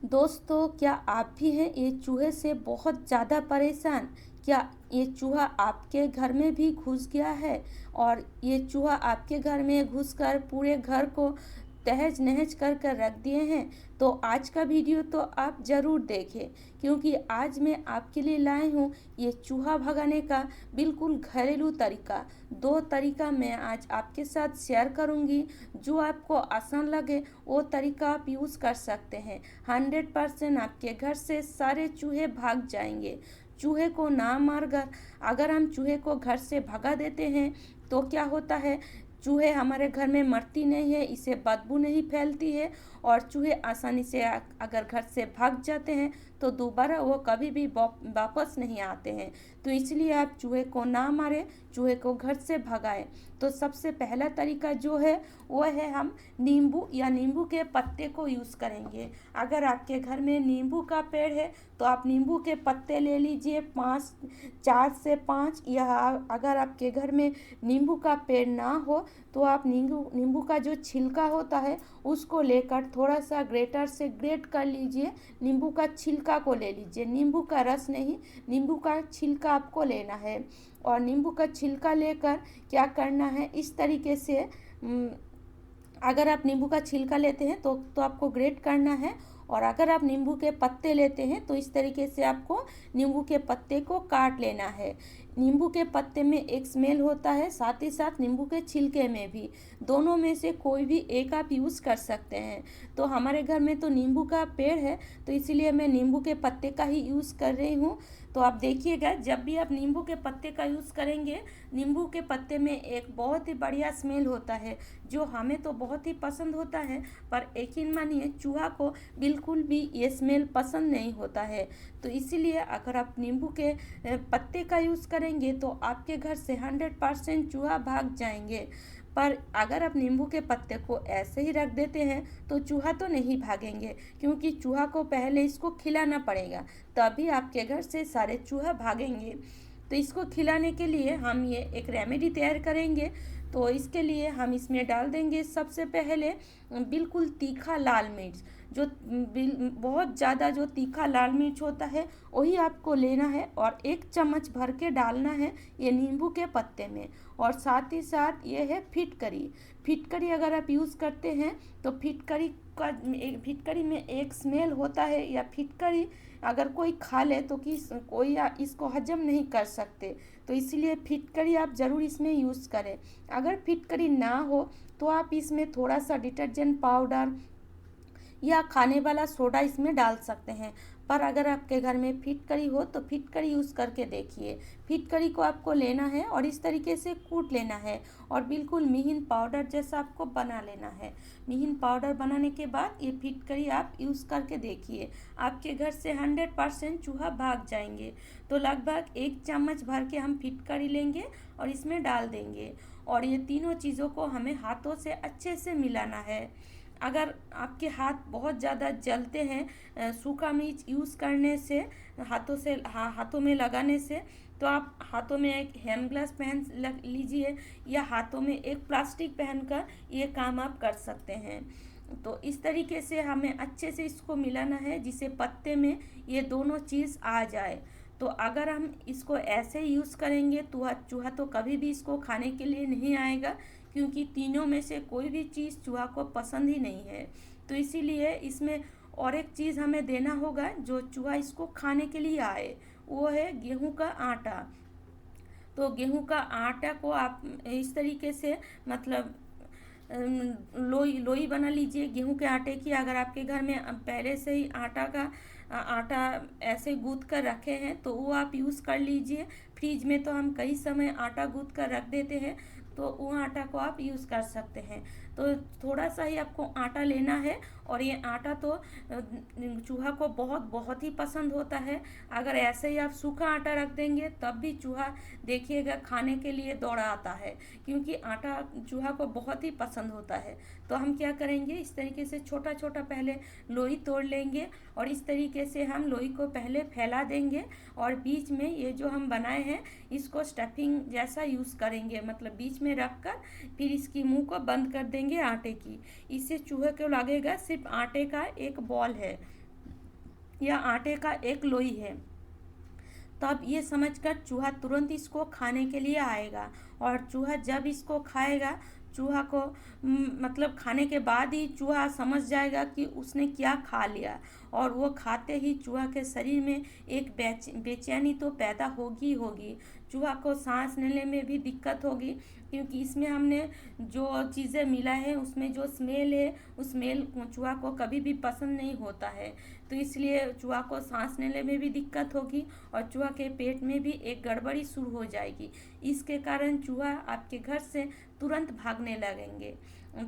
दोस्तों, क्या आप भी हैं ये चूहे से बहुत ज़्यादा परेशान? क्या ये चूहा आपके घर में भी घुस गया है और ये चूहा आपके घर में घुसकर पूरे घर को तहस नहस कर कर रख दिए हैं? तो आज का वीडियो तो आप ज़रूर देखें, क्योंकि आज मैं आपके लिए लाई हूँ ये चूहा भगाने का बिल्कुल घरेलू तरीका। 2 तरीका मैं आज आपके साथ शेयर करूँगी, जो आपको आसान लगे वो तरीका आप यूज़ कर सकते हैं। 100% आपके घर से सारे चूहे भाग जाएंगे। चूहे को ना मारकर अगर हम चूहे को घर से भगा देते हैं तो क्या होता है, चूहे हमारे घर में मरती नहीं है, इसे बदबू नहीं फैलती है और चूहे आसानी से अगर घर से भाग जाते हैं तो दोबारा वो कभी भी वापस नहीं आते हैं। तो इसलिए आप चूहे को ना मारें, चूहे को घर से भगाएं। तो सबसे पहला तरीका जो है वो है, हम नींबू या नींबू के पत्ते को यूज़ करेंगे। अगर आपके घर में नींबू का पेड़ है तो आप नींबू के पत्ते ले लीजिए, 4 से 5। या अगर आपके घर में नींबू का पेड़ ना हो तो आप नींबू का जो छिलका होता है उसको लेकर थोड़ा सा ग्रेटर से ग्रेट कर लीजिए। नींबू का छिलका को ले लीजिए, नींबू का रस नहीं, नींबू का छिलका आपको लेना है। और नींबू का छिलका लेकर क्या करना है, इस तरीके से अगर आप नींबू का छिलका लेते हैं तो आपको ग्रेट करना है। और अगर आप नींबू के पत्ते लेते हैं तो इस तरीके से आपको नींबू के पत्ते को काट लेना है। नींबू के पत्ते में एक स्मेल होता है, साथ ही साथ नींबू के छिलके में भी। दोनों में से कोई भी एक आप यूज़ कर सकते हैं। तो हमारे घर में तो नींबू का पेड़ है तो इसीलिए मैं नींबू के पत्ते का ही यूज़ कर रही हूँ। तो आप देखिएगा, जब भी आप नींबू के पत्ते का यूज़ करेंगे, नींबू के पत्ते में एक बहुत ही बढ़िया स्मेल होता है जो हमें तो बहुत ही पसंद होता है, पर यकीन मानिए चूहा को बिल्कुल भी ये स्मेल पसंद नहीं होता है। तो इसीलिए अगर आप नींबू के पत्ते का यूज़ करेंगे तो आपके घर से 100% चूहा भाग जाएंगे। पर अगर आप नींबू के पत्ते को ऐसे ही रख देते हैं तो चूहा तो नहीं भागेंगे, क्योंकि चूहा को पहले इसको खिलाना पड़ेगा, तभी आपके घर से सारे चूहा भागेंगे। तो इसको खिलाने के लिए हम ये एक रेमेडी तैयार करेंगे। तो इसके लिए हम इसमें डाल देंगे सबसे पहले बिल्कुल तीखा लाल मिर्च। जो बहुत ज़्यादा जो तीखा लाल मिर्च होता है वही आपको लेना है और 1 चम्मच भर के डालना है ये नींबू के पत्ते में। और साथ ही साथ ये है फिटकरी। फिटकरी अगर आप यूज़ करते हैं तो फिटकरी में एक स्मेल होता है, या फिटकरी अगर कोई खा ले तो कोई इसको हजम नहीं कर सकते। तो इसीलिए फिटकरी आप ज़रूर इसमें यूज़ करें। अगर फिटकरी ना हो तो आप इसमें थोड़ा सा डिटर्जेंट पाउडर या खाने वाला सोडा इसमें डाल सकते हैं। पर अगर आपके घर में फिटकरी हो तो फिटकरी यूज़ करके देखिए। फिटकरी को आपको लेना है और इस तरीके से कूट लेना है और बिल्कुल महीन पाउडर जैसा आपको बना लेना है। महीन पाउडर बनाने के बाद ये फिटकरी आप यूज़ करके देखिए, आपके घर से 100% चूहा भाग जाएंगे। तो लगभग 1 चम्मच भर के हम फिटकरी लेंगे और इसमें डाल देंगे और ये तीनों चीज़ों को हमें हाथों से अच्छे से मिलाना है। अगर आपके हाथ बहुत ज़्यादा जलते हैं सूखा मिर्च यूज़ करने से, हाथों में लगाने से, तो आप हाथों में एक हैंड ग्लव्स पहन लीजिए या हाथों में एक प्लास्टिक पहनकर ये काम आप कर सकते हैं। तो इस तरीके से हमें अच्छे से इसको मिलाना है जिससे पत्ते में ये दोनों चीज़ आ जाए। तो अगर हम इसको ऐसे ही यूज़ करेंगे तो चूहा तो कभी भी इसको खाने के लिए नहीं आएगा, क्योंकि तीनों में से कोई भी चीज़ चूहा को पसंद ही नहीं है। तो इसीलिए इसमें और एक चीज़ हमें देना होगा जो चूहा इसको खाने के लिए आए, वो है गेहूं का आटा। तो गेहूं का आटा को आप इस तरीके से मतलब लोई लोई बना लीजिए गेहूं के आटे की। अगर आपके घर में पहले से ही आटा ऐसे गूँथ कर रखे हैं तो वो आप यूज़ कर लीजिए। फ्रिज में तो हम कई समय आटा गूँथ कर रख देते हैं, तो वो आटा को आप यूज़ कर सकते हैं। तो थोड़ा सा ही आपको आटा लेना है और ये आटा तो चूहा को बहुत बहुत ही पसंद होता है। अगर ऐसे ही आप सूखा आटा रख देंगे तब भी चूहा देखिएगा खाने के लिए दौड़ा आता है, क्योंकि आटा चूहा को बहुत ही पसंद होता है। तो हम क्या करेंगे, इस तरीके से छोटा छोटा पहले लोई तोड़ लेंगे और इस तरीके से हम लोई को पहले फैला देंगे और बीच में ये जो हम बनाए हैं इसको स्टफिंग जैसा यूज़ करेंगे, मतलब बीच में रख कर फिर इसकी मुंह को बंद कर देंगे आटे की। इससे चूहे को लगेगा सिर्फ आटे का एक बॉल है। या आटे का एक लोई है, तब ये समझकर चूहा तुरंत इसको खाने के लिए आएगा। और चूहा जब इसको खाएगा, चूहा को मतलब खाने के बाद ही चूहा समझ जाएगा कि उसने क्या खा लिया, और वो खाते ही चूहा के शरीर में एक बेचैनी तो पैदा होगी होगी। चूहा को सांस लेने में भी दिक्कत होगी, क्योंकि इसमें हमने जो चीज़ें मिला है उसमें जो स्मेल है, उस स्मेल चूहा को कभी भी पसंद नहीं होता है। तो इसलिए चूहा को सांस लेने में भी दिक्कत होगी, और चूहा के पेट में भी एक गड़बड़ी शुरू हो जाएगी। इसके कारण चूहा आपके घर से तुरंत भागने लगेंगे।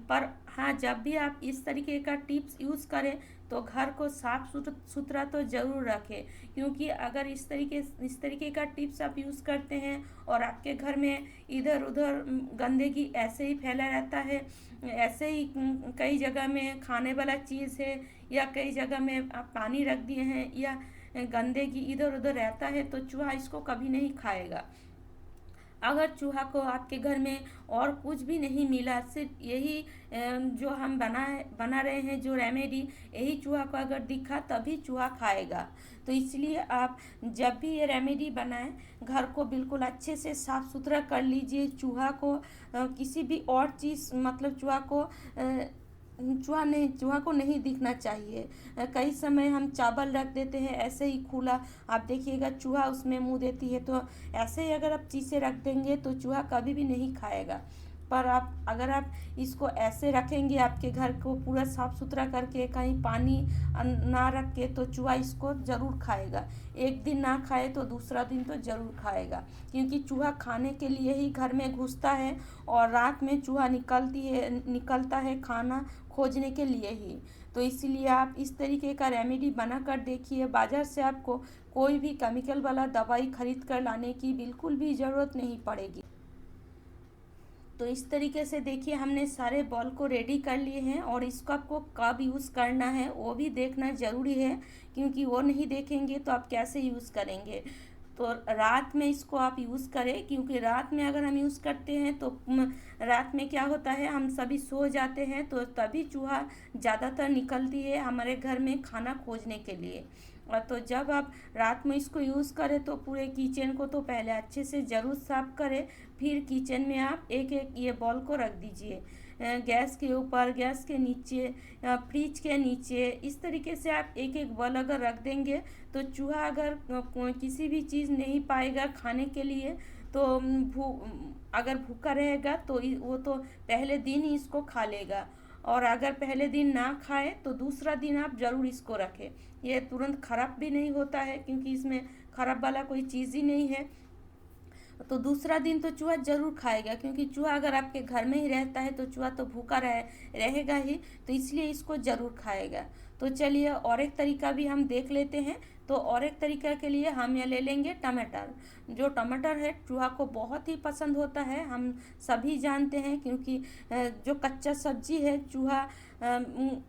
पर हाँ, जब भी आप इस तरीके का टिप्स यूज़ करें तो घर को साफ सुथरा तो ज़रूर रखें, क्योंकि अगर इस तरीके का टिप्स आप यूज़ करते हैं और आपके घर में इधर उधर गंदगी ऐसे ही फैला रहता है, ऐसे ही कई जगह में खाने वाला चीज़ है या कई जगह में आप पानी रख दिए हैं या गंदगी इधर उधर रहता है, तो चूहा इसको कभी नहीं खाएगा। अगर चूहा को आपके घर में और कुछ भी नहीं मिला, सिर्फ यही जो हम बना रहे हैं जो रेमेडी, यही चूहा को अगर दिखा तभी चूहा खाएगा। तो इसलिए आप जब भी ये रेमेडी बनाएं, घर को बिल्कुल अच्छे से साफ़ सुथरा कर लीजिए। चूहा को किसी भी और चीज़ मतलब चूहा को नहीं दिखना चाहिए। कई समय हम चावल रख देते हैं ऐसे ही खुला, आप देखिएगा चूहा उसमें मुंह देती है, तो ऐसे ही अगर आप चीज़ें रख देंगे तो चूहा कभी भी नहीं खाएगा। पर अगर आप इसको ऐसे रखेंगे, आपके घर को पूरा साफ़ सुथरा करके, कहीं पानी ना रख के, तो चूहा इसको ज़रूर खाएगा। एक दिन ना खाए तो दूसरा दिन तो ज़रूर खाएगा, क्योंकि चूहा खाने के लिए ही घर में घुसता है, और रात में चूहा निकलता है खाना खोजने के लिए ही। तो इसीलिए आप इस तरीके का रेमेडी बना कर देखिए। बाज़ार से आपको कोई भी केमिकल वाला दवाई खरीद कर लाने की बिल्कुल भी ज़रूरत नहीं पड़ेगी। तो इस तरीके से देखिए हमने सारे बॉल को रेडी कर लिए हैं, और इसको आपको कब यूज़ करना है वो भी देखना ज़रूरी है, क्योंकि वो नहीं देखेंगे तो आप कैसे यूज़ करेंगे। तो रात में इसको आप यूज़ करें, क्योंकि रात में अगर हम यूज़ करते हैं तो रात में क्या होता है, हम सभी सो जाते हैं, तो तभी चूहा ज़्यादातर निकलती है हमारे घर में खाना खोजने के लिए। और तो जब आप रात में इसको यूज़ करें तो पूरे किचन को तो पहले अच्छे से ज़रूर साफ़ करें, फिर किचन में आप एक एक ये बॉल को रख दीजिए, गैस के ऊपर, गैस के नीचे, फ्रिज के नीचे। इस तरीके से आप एक एक बॉल अगर रख देंगे तो चूहा अगर किसी भी चीज़ नहीं पाएगा खाने के लिए, तो अगर भूखा रहेगा तो वो तो पहले दिन ही इसको खा लेगा, और अगर पहले दिन ना खाए तो दूसरा दिन आप ज़रूर इसको रखें। ये तुरंत ख़राब भी नहीं होता है, क्योंकि इसमें ख़राब वाला कोई चीज़ ही नहीं है। तो दूसरा दिन तो चूहा ज़रूर खाएगा, क्योंकि चूहा अगर आपके घर में ही रहता है तो चूहा तो भूखा रहेगा ही, तो इसलिए इसको ज़रूर खाएगा। तो चलिए और एक तरीका भी हम देख लेते हैं। तो और एक तरीका के लिए हम ये ले लेंगे टमाटर। जो टमाटर है चूहा को बहुत ही पसंद होता है, हम सभी जानते हैं, क्योंकि जो कच्चा सब्जी है चूहा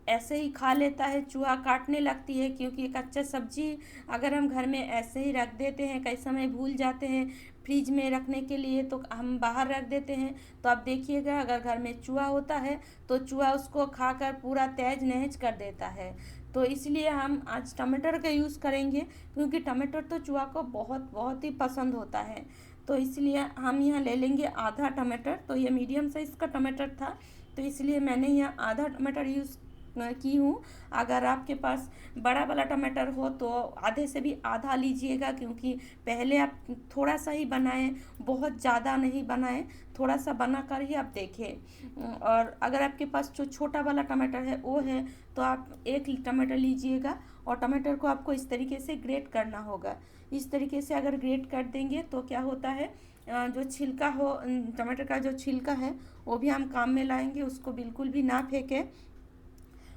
ऐसे ही खा लेता है, चूहा काटने लगती है, क्योंकि कच्चा सब्जी अगर हम घर में ऐसे ही रख देते हैं, कई समय भूल जाते हैं फ्रिज में रखने के लिए, तो हम बाहर रख देते हैं, तो आप देखिएगा अगर घर में चूहा होता है तो चूहा उसको खाकर पूरा तहज नहज कर देता है। तो इसलिए हम आज टमाटर का यूज़ करेंगे, क्योंकि टमाटर तो चूहा को बहुत बहुत ही पसंद होता है। तो इसलिए हम यहाँ ले लेंगे आधा टमाटर। तो ये मीडियम साइज़ का टमाटर था, तो इसलिए मैंने यहाँ आधा टमाटर यूज़ की हूँ। अगर आपके पास बड़ा वाला टमाटर हो तो आधे से भी आधा लीजिएगा, क्योंकि पहले आप थोड़ा सा ही बनाएं, बहुत ज़्यादा नहीं बनाएं, थोड़ा सा बना कर ही आप देखें। और अगर आपके पास जो छोटा वाला टमाटर है वो है तो आप एक टमाटर लीजिएगा, और टमाटर को आपको इस तरीके से ग्रेट करना होगा। इस तरीके से अगर ग्रेट कर देंगे तो क्या होता है, जो छिलका हो टमाटर का जो छिलका है वो भी हम काम में लाएंगे, उसको बिल्कुल भी ना फेंकें।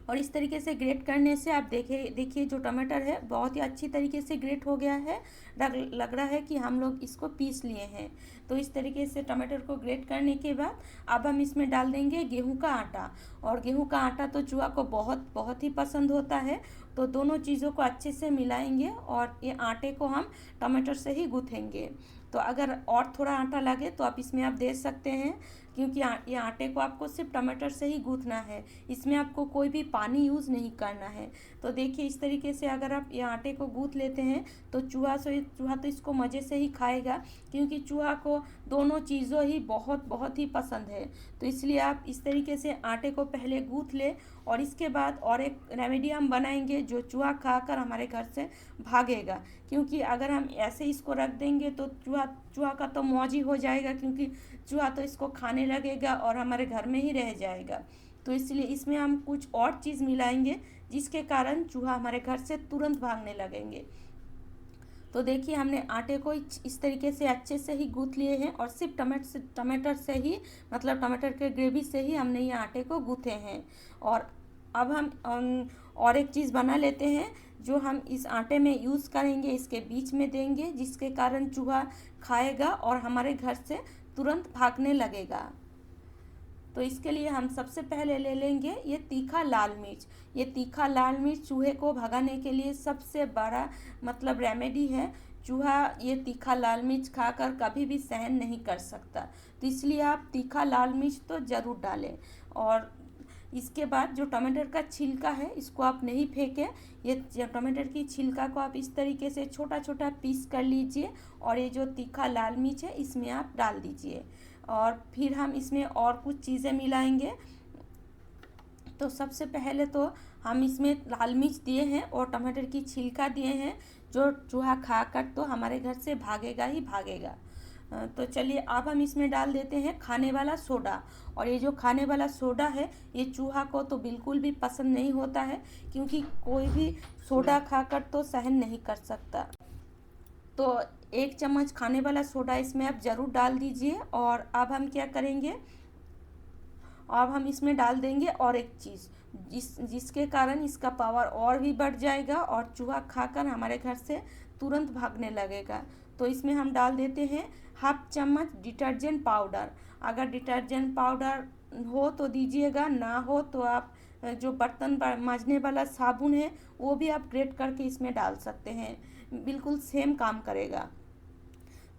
और इस तरीके से ग्रेट करने से आप देखिए जो टमाटर है बहुत ही अच्छी तरीके से ग्रेट हो गया है, लग रहा है कि हम लोग इसको पीस लिए हैं। तो इस तरीके से टमाटर को ग्रेट करने के बाद अब हम इसमें डाल देंगे गेहूं का आटा। और गेहूं का आटा तो चूहा को बहुत बहुत ही पसंद होता है, तो दोनों चीज़ों को अच्छे से मिलाएंगे और ये आटे को हम टमाटर से ही गूँथेंगे। तो अगर और थोड़ा आटा लगे तो आप इसमें आप दे सकते हैं, क्योंकि ये आटे को आपको सिर्फ टमाटर से ही गूँथना है, इसमें आपको कोई भी पानी यूज़ नहीं करना है। तो देखिए इस तरीके से अगर आप ये आटे को गूँथ लेते हैं तो चूहा तो इसको मज़े से ही खाएगा, क्योंकि चूहा को दोनों चीज़ों ही बहुत बहुत ही पसंद है। तो इसलिए आप इस तरीके से आटे को पहले गूँथ ले और इसके बाद और एक रेमेडी हम बनाएंगे जो चूहा खाकर हमारे घर से भागेगा, क्योंकि अगर हम ऐसे इसको रख देंगे तो चूहा का तो मौज ही हो जाएगा, क्योंकि चूहा तो इसको खाने लगेगा और हमारे घर में ही रह जाएगा। तो इसलिए इसमें हम कुछ और चीज़ मिलाएंगे जिसके कारण चूहा हमारे घर से तुरंत भागने लगेंगे। तो देखिए हमने आटे को इस तरीके से अच्छे से ही गूँथ लिए हैं और सिर्फ टमाटर से ही, मतलब टमाटर के ग्रेवी से ही हमने ये आटे को गूँथे हैं। और अब हम और एक चीज़ बना लेते हैं जो हम इस आटे में यूज़ करेंगे, इसके बीच में देंगे, जिसके कारण चूहा खाएगा और हमारे घर से तुरंत भागने लगेगा। तो इसके लिए हम सबसे पहले ले लेंगे ये तीखा लाल मिर्च। ये तीखा लाल मिर्च चूहे को भगाने के लिए सबसे बड़ा मतलब रेमेडी है। चूहा ये तीखा लाल मिर्च खाकर कभी भी सहन नहीं कर सकता, तो इसलिए आप तीखा लाल मिर्च तो ज़रूर डालें। और इसके बाद जो टमाटर का छिलका है इसको आप नहीं फेंकें, ये टमाटर की छिलका को आप इस तरीके से छोटा छोटा पीस कर लीजिए और ये जो तीखा लाल मिर्च है इसमें आप डाल दीजिए। और फिर हम इसमें और कुछ चीज़ें मिलाएंगे। तो सबसे पहले तो हम इसमें लाल मिर्च दिए हैं और टमाटर की छिलका दिए हैं, जो चूहा खाकर तो हमारे घर से भागेगा ही भागेगा। तो चलिए अब हम इसमें डाल देते हैं खाने वाला सोडा। और ये जो खाने वाला सोडा है ये चूहा को तो बिल्कुल भी पसंद नहीं होता है, क्योंकि कोई भी सोडा खाकर तो सहन नहीं कर सकता। तो 1 चम्मच खाने वाला सोडा इसमें आप ज़रूर डाल दीजिए। और अब हम क्या करेंगे, अब हम इसमें डाल देंगे और एक चीज़ जिसके कारण इसका पावर और भी बढ़ जाएगा और चूहा खाकर हमारे घर से तुरंत भागने लगेगा। तो इसमें हम डाल देते हैं 1/2 चम्मच डिटर्जेंट पाउडर। अगर डिटर्जेंट पाउडर हो तो दीजिएगा, ना हो तो आप जो बर्तन मांजने वाला साबुन है वो भी आप ग्रेट करके इसमें डाल सकते हैं, बिल्कुल सेम काम करेगा।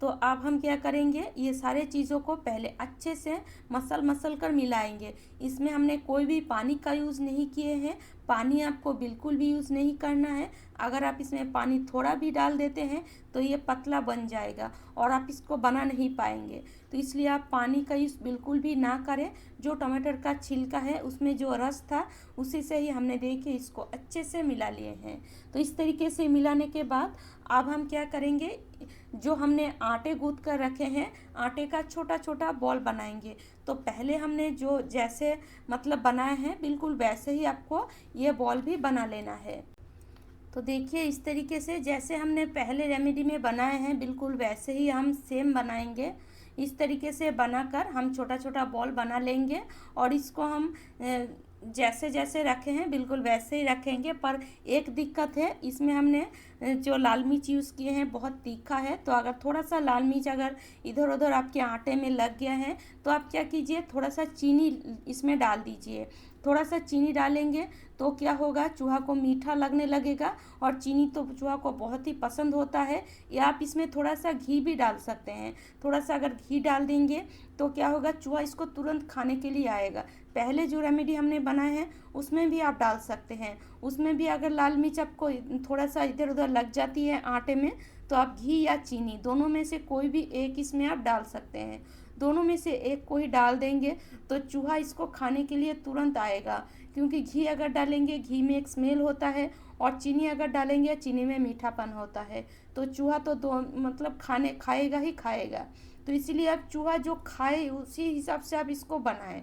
तो अब हम क्या करेंगे, ये सारे चीज़ों को पहले अच्छे से मसल कर मिलाएंगे। इसमें हमने कोई भी पानी का यूज़ नहीं किए हैं, पानी आपको बिल्कुल भी यूज़ नहीं करना है। अगर आप इसमें पानी थोड़ा भी डाल देते हैं तो ये पतला बन जाएगा और आप इसको बना नहीं पाएंगे। तो इसलिए आप पानी का यूज़ बिल्कुल भी ना करें। जो टमाटर का छिलका है उसमें जो रस था उसी से ही हमने देखिए इसको अच्छे से मिला लिए हैं। तो इस तरीके से मिलाने के बाद अब हम क्या करेंगे, जो हमने आटे गूँथ कर रखे हैं आटे का छोटा छोटा बॉल बनाएंगे। तो पहले हमने जो जैसे मतलब बनाए हैं बिल्कुल वैसे ही आपको ये बॉल भी बना लेना है। तो देखिए इस तरीके से जैसे हमने पहले रेमेडी में बनाए हैं बिल्कुल वैसे ही हम सेम बनाएंगे। इस तरीके से बनाकर हम छोटा छोटा बॉल बना लेंगे और इसको हम जैसे जैसे रखे हैं बिल्कुल वैसे ही रखेंगे। पर एक दिक्कत है, इसमें हमने जो लाल मिर्च यूज़ किए हैं बहुत तीखा है, तो अगर थोड़ा सा लाल मिर्च अगर इधर उधर आपके आटे में लग गया है तो आप क्या कीजिए, थोड़ा सा चीनी इसमें डाल दीजिए। थोड़ा सा चीनी डालेंगे तो क्या होगा, चूहा को मीठा लगने लगेगा और चीनी तो चूहा को बहुत ही पसंद होता है। या आप इसमें थोड़ा सा घी भी डाल सकते हैं। थोड़ा सा अगर घी डाल देंगे तो क्या होगा, चूहा इसको तुरंत खाने के लिए आएगा। पहले जो रेमेडी हमने बनाए हैं उसमें भी आप डाल सकते हैं। उसमें भी अगर लाल मिर्च आपको थोड़ा सा इधर उधर लग जाती है आटे में तो आप घी या चीनी दोनों में से कोई भी एक इसमें आप डाल सकते हैं। दोनों में से एक को ही डाल देंगे तो चूहा इसको खाने के लिए तुरंत आएगा, क्योंकि घी अगर डालेंगे घी में एक स्मेल होता है और चीनी अगर डालेंगे चीनी में मीठापन होता है। तो चूहा तो दो मतलब खाएगा ही खाएगा। तो इसीलिए आप चूहा जो खाए उसी हिसाब से आप इसको बनाएं।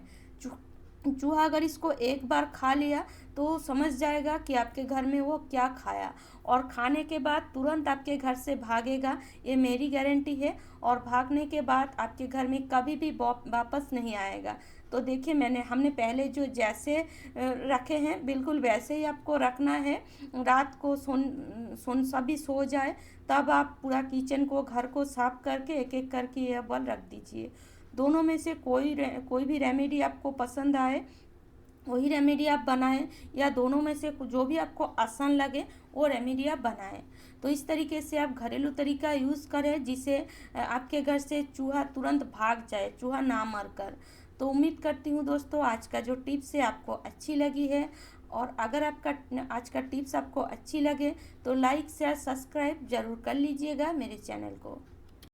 चूहा अगर इसको एक बार खा लिया तो समझ जाएगा कि आपके घर में वो क्या खाया, और खाने के बाद तुरंत आपके घर से भागेगा, ये मेरी गारंटी है। और भागने के बाद आपके घर में कभी भी वापस नहीं आएगा। तो देखिए हमने पहले जो जैसे रखे हैं बिल्कुल वैसे ही आपको रखना है। रात को सभी सो जाए तब आप पूरा किचन को घर को साफ करके एक एक करके ये बॉल रख दीजिए। दोनों में से कोई भी रेमेडी आपको पसंद आए वही रेमेडी आप बनाएं, या दोनों में से जो भी आपको आसान लगे वो रेमेडी आप बनाएं। तो इस तरीके से आप घरेलू तरीका यूज़ करें जिससे आपके घर से चूहा तुरंत भाग जाए, चूहा ना मर कर। तो उम्मीद करती हूँ दोस्तों आज का जो टिप्स है आपको अच्छी लगी है। और अगर आपका आज का टिप्स आपको अच्छी लगे तो लाइक शेयर सब्सक्राइब ज़रूर कर लीजिएगा मेरे चैनल को।